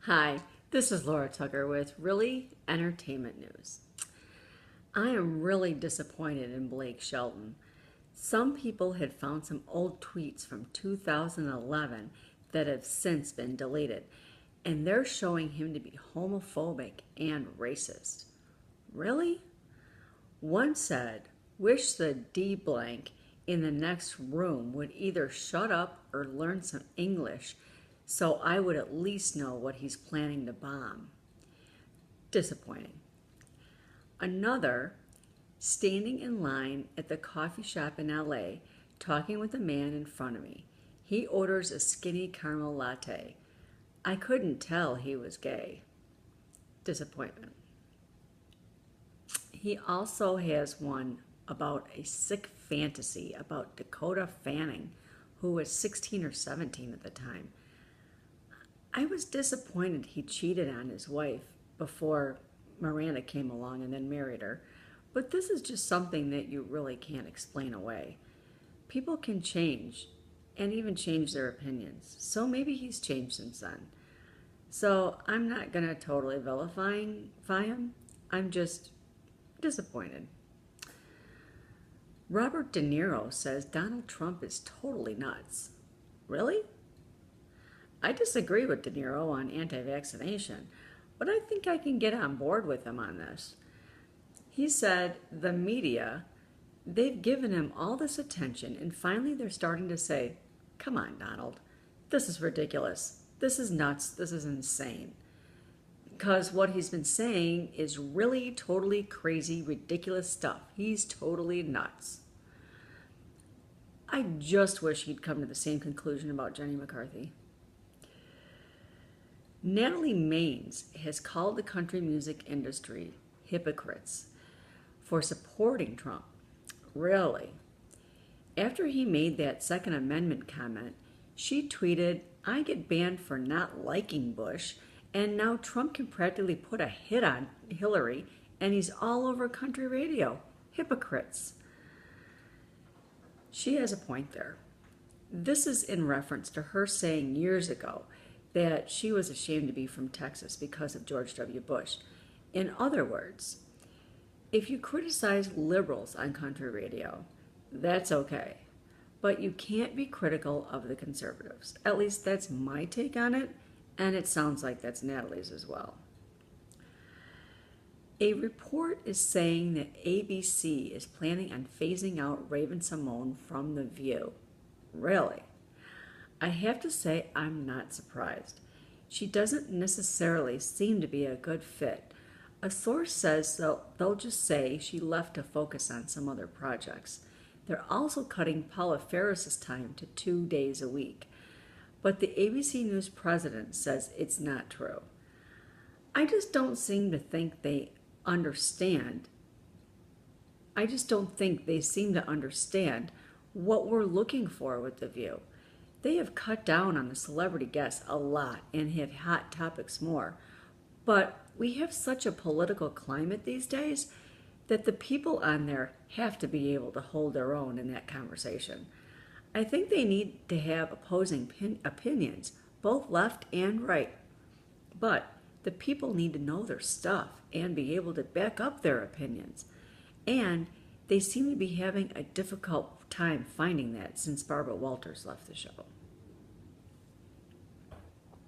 Hi, this is Laura Tucker with Really Entertainment News. I am really disappointed in Blake Shelton. Some people had found some old tweets from 2011 that have since been deleted, and they're showing him to be homophobic and racist. Really? One said, wish the D blank in the next room would either shut up or learn some English so I would at least know what he's planning to bomb. Disappointing. Another, standing in line at the coffee shop in LA, talking with a man in front of me. He orders a skinny caramel latte. I couldn't tell he was gay. Disappointment. He also has one about a sick fantasy about Dakota Fanning, who was 16 or 17 at the time. I was disappointed he cheated on his wife before Miranda came along and then married her, but this is just something that you really can't explain away. People can change and even change their opinions, so maybe he's changed since then. So I'm not going to totally vilify him. I'm just disappointed. Robert De Niro says Donald Trump is totally nuts. Really? I disagree with De Niro on anti-vaccination, but I think I can get on board with him on this. He said the media, they've given him all this attention, and finally they're starting to say, come on, Donald, this is ridiculous. This is nuts. This is insane. Because what he's been saying is really totally crazy, ridiculous stuff. He's totally nuts. I just wish he'd come to the same conclusion about Jenny McCarthy. Natalie Maines has called the country music industry hypocrites for supporting Trump. Really? After he made that Second Amendment comment, she tweeted, I get banned for not liking Bush, and now Trump can practically put a hit on Hillary, and he's all over country radio. Hypocrites. She has a point there. This is in reference to her saying years ago that she was ashamed to be from Texas because of George W. Bush. In other words, if you criticize liberals on country radio, that's okay. But you can't be critical of the conservatives. At least that's my take on it, and it sounds like that's Natalie's as well. A report is saying that ABC is planning on phasing out Raven-Symoné from The View. Really? I have to say I'm not surprised. She doesn't necessarily seem to be a good fit. A source says they'll just say she left to focus on some other projects. They're also cutting Paula Faris's time to 2 days a week. But the ABC News president says it's not true. I just don't seem to think they understand. I just don't think they seem to understand what we're looking for with The View. They have cut down on the celebrity guests a lot and have hot topics more. But we have such a political climate these days that the people on there have to be able to hold their own in that conversation. I think they need to have opposing opinions, both left and right. But the people need to know their stuff and be able to back up their opinions. And they seem to be having a difficult time finding that since Barbara Walters left the show.